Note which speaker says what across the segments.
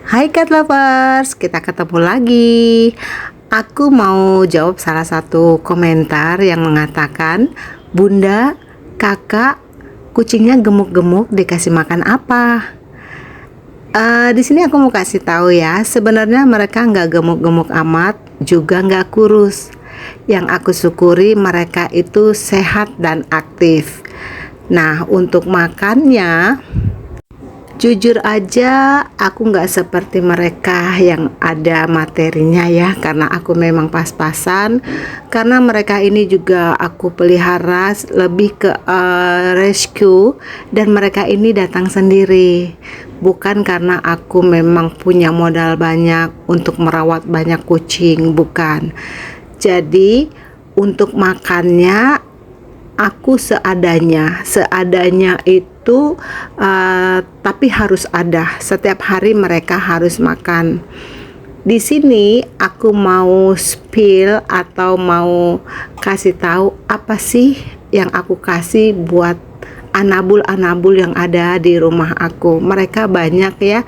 Speaker 1: Hai Cat Lovers, kita ketemu lagi. Aku mau jawab salah satu komentar yang mengatakan, Bunda, kakak, kucingnya gemuk-gemuk dikasih makan apa? Di sini aku mau kasih tahu ya, sebenarnya mereka nggak gemuk-gemuk amat, juga nggak kurus. Yang aku syukuri mereka itu sehat dan aktif. Nah, untuk makannya, jujur aja aku nggak seperti mereka yang ada materinya ya, karena aku memang pas-pasan. Karena mereka ini juga aku pelihara lebih ke rescue, dan mereka ini datang sendiri, bukan karena aku memang punya modal banyak untuk merawat banyak kucing, bukan. Jadi untuk makannya aku seadanya itu, tapi harus ada setiap hari, mereka harus makan. Di sini aku mau spill atau mau kasih tahu apa sih yang aku kasih buat anabul-anabul yang ada di rumah aku. Mereka banyak ya,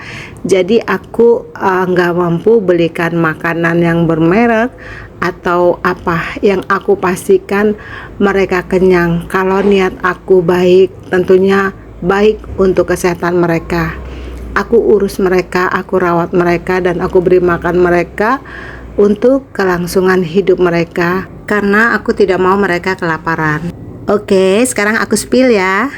Speaker 1: jadi aku nggak mampu belikan makanan yang bermerek atau apa. Yang aku pastikan mereka kenyang. Kalau niat aku baik, tentunya baik untuk kesehatan mereka. Aku urus mereka, aku rawat mereka, dan aku beri makan mereka untuk kelangsungan hidup mereka, karena aku tidak mau mereka kelaparan. Oke, sekarang aku spill ya.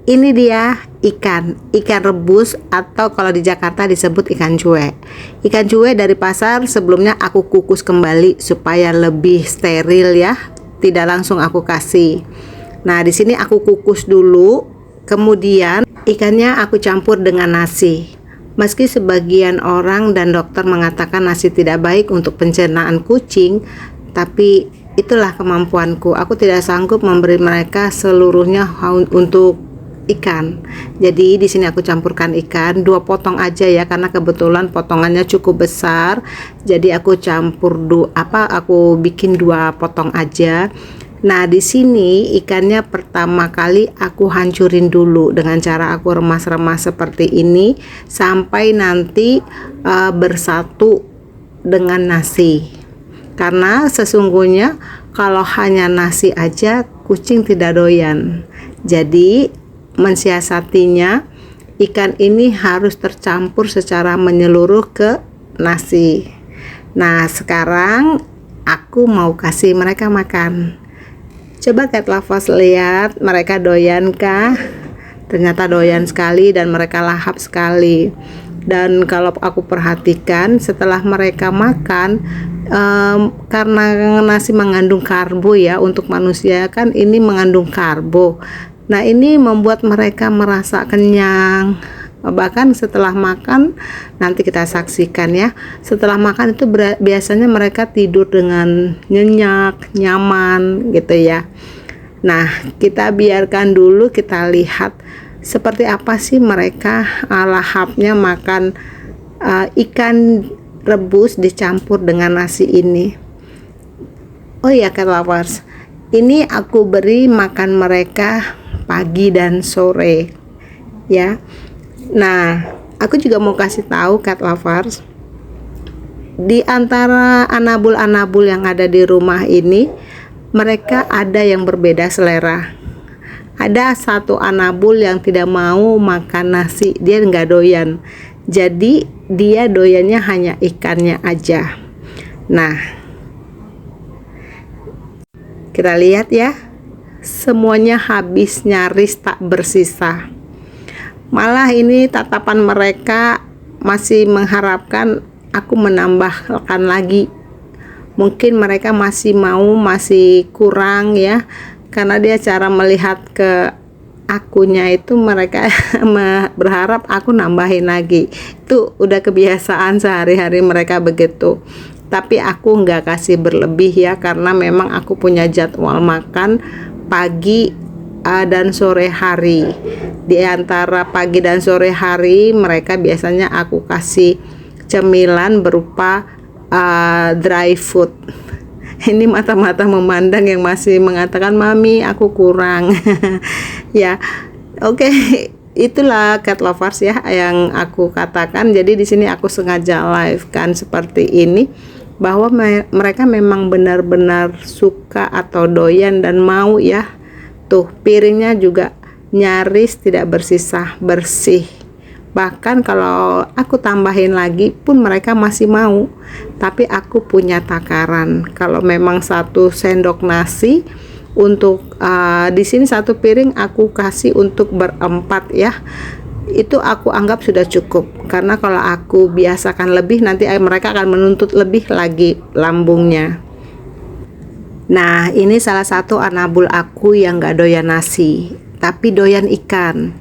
Speaker 1: Ini dia ikan rebus, atau kalau di Jakarta disebut ikan cuek. Ikan cuek dari pasar sebelumnya aku kukus kembali supaya lebih steril ya, tidak langsung aku kasih. Nah, di sini aku kukus dulu, kemudian ikannya aku campur dengan nasi. Meski sebagian orang dan dokter mengatakan nasi tidak baik untuk pencernaan kucing, tapi itulah kemampuanku. Aku tidak sanggup memberi mereka seluruhnya untuk ikan. Jadi di sini aku campurkan ikan 2 potong aja ya, karena kebetulan potongannya cukup besar. Jadi aku aku bikin 2 potong aja. Nah, di sini ikannya pertama kali aku hancurin dulu dengan cara aku remas-remas seperti ini sampai nanti bersatu dengan nasi. Karena sesungguhnya kalau hanya nasi aja kucing tidak doyan. Jadi mensiasatinya, ikan ini harus tercampur secara menyeluruh ke nasi. Nah, sekarang aku mau kasih mereka makan. Coba Cat Lovers lihat, mereka doyan kah? Ternyata doyan sekali dan mereka lahap sekali. Dan kalau aku perhatikan setelah mereka makan, karena nasi mengandung karbo ya, untuk manusia kan ini mengandung karbo. Nah, ini membuat mereka merasa kenyang. Bahkan setelah makan, nanti kita saksikan ya, setelah makan itu biasanya mereka tidur dengan nyenyak, nyaman gitu ya. Nah, kita biarkan dulu, kita lihat seperti apa sih mereka lahapnya makan ikan rebus dicampur dengan nasi ini. Oh iya Cat Lovers, ini aku beri makan mereka pagi dan sore ya. Nah, aku juga mau kasih tahu Cat Lovers, di antara anabul-anabul yang ada di rumah ini, mereka ada yang berbeda selera. Ada satu anabul yang tidak mau makan nasi, dia nggak doyan. Jadi dia doyannya hanya ikannya aja. Nah, kita lihat ya, semuanya habis, nyaris tak bersisa. Malah ini tatapan mereka masih mengharapkan aku menambahkan lagi. Mungkin mereka masih masih kurang ya, karena dia cara melihat ke akunya itu mereka berharap aku nambahin lagi. Itu udah kebiasaan sehari-hari mereka begitu. Tapi aku nggak kasih berlebih ya, karena memang aku punya jadwal makan pagi dan sore hari. Di antara pagi dan sore hari mereka biasanya aku kasih cemilan berupa dry food. Ini mata-mata memandang yang masih mengatakan, mami aku kurang. Ya, oke. itulah cat lovers ya yang aku katakan. Jadi di sini aku sengaja live kan seperti ini, bahwa mereka memang benar-benar suka atau doyan dan mau ya. Tuh piringnya juga nyaris tidak bersisa bersih. Bahkan kalau aku tambahin lagi pun mereka masih mau. Tapi aku punya takaran. Kalau memang 1 sendok nasi untuk di sini 1 piring aku kasih untuk berempat ya. Itu aku anggap sudah cukup. Karena kalau aku biasakan lebih, nanti mereka akan menuntut lebih lagi lambungnya. Nah, ini salah satu anabul aku yang gak doyan nasi, tapi doyan ikan.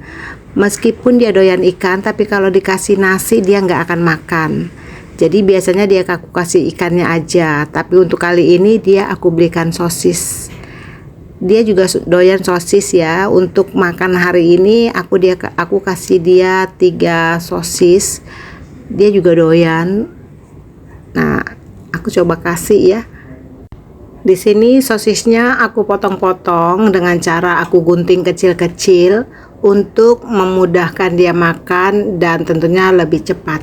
Speaker 1: Meskipun dia doyan ikan, tapi kalau dikasih nasi dia nggak akan makan. Jadi biasanya dia aku kasih ikannya aja. Tapi untuk kali ini dia aku belikan sosis. Dia juga doyan sosis ya. Untuk makan hari ini aku kasih dia 3 sosis. Dia juga doyan. Nah, aku coba kasih ya. Di sini sosisnya aku potong-potong dengan cara aku gunting kecil-kecil untuk memudahkan dia makan dan tentunya lebih cepat.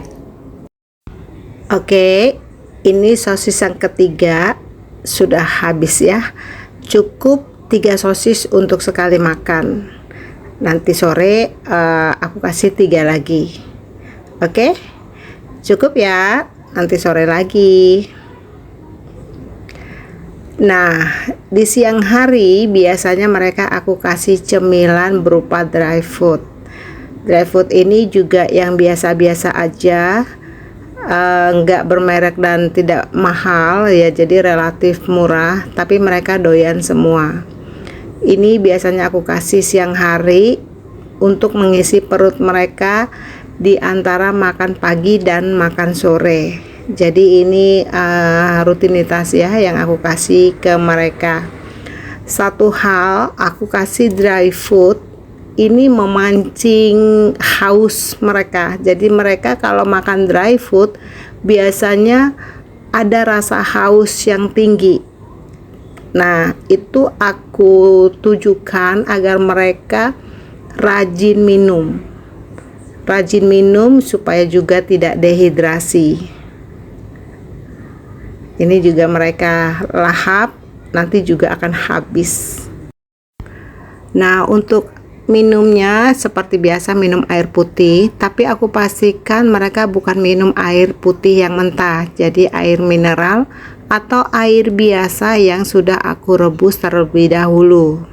Speaker 1: Oke, ini sosis yang ketiga sudah habis ya. Cukup 3 sosis untuk sekali makan. Nanti sore aku kasih 3 lagi. Oke, cukup ya. Nanti sore lagi. Nah, di siang hari biasanya mereka aku kasih cemilan berupa dry food. Dry food ini juga yang biasa-biasa aja, nggak bermerek dan tidak mahal ya, jadi relatif murah, tapi mereka doyan semua. Ini biasanya aku kasih siang hari untuk mengisi perut mereka di antara makan pagi dan makan sore. Jadi ini rutinitas ya yang aku kasih ke mereka. Satu hal, aku kasih dry food ini memancing haus mereka. Jadi mereka kalau makan dry food biasanya ada rasa haus yang tinggi. Nah, itu aku tujukan agar mereka rajin minum. Rajin minum supaya juga tidak dehidrasi. Ini juga mereka lahap, nanti juga akan habis. Nah, untuk minumnya seperti biasa minum air putih, tapi aku pastikan mereka bukan minum air putih yang mentah, jadi air mineral atau air biasa yang sudah aku rebus terlebih dahulu.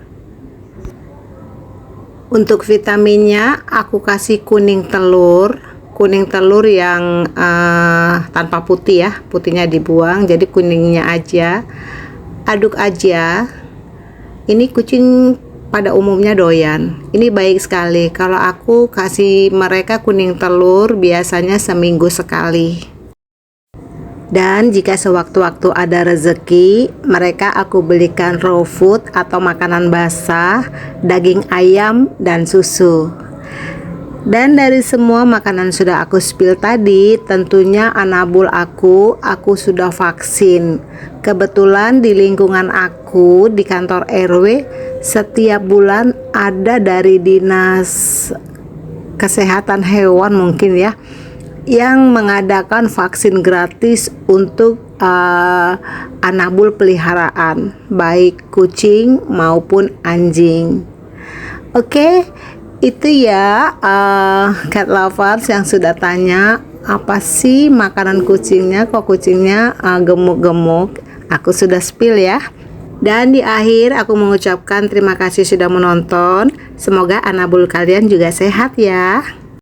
Speaker 1: Untuk vitaminnya aku kasih kuning telur yang tanpa putih ya, putihnya dibuang, jadi kuningnya aja. Aduk aja. Ini kucing pada umumnya doyan. Ini baik sekali. Kalau aku kasih mereka kuning telur biasanya seminggu sekali. Dan jika sewaktu-waktu ada rezeki, mereka aku belikan raw food atau makanan basah, daging ayam dan susu. Dan dari semua makanan sudah aku spill tadi, tentunya anabul aku sudah vaksin. Kebetulan di lingkungan aku, di kantor RW, setiap bulan ada dari dinas kesehatan hewan mungkin ya, yang mengadakan vaksin gratis untuk anabul peliharaan, baik kucing maupun anjing. Oke. Itu ya cat lovers yang sudah tanya apa sih makanan kucingnya, kok kucingnya gemuk-gemuk. Aku sudah spill ya. Dan di akhir aku mengucapkan terima kasih sudah menonton. Semoga anabul kalian juga sehat ya.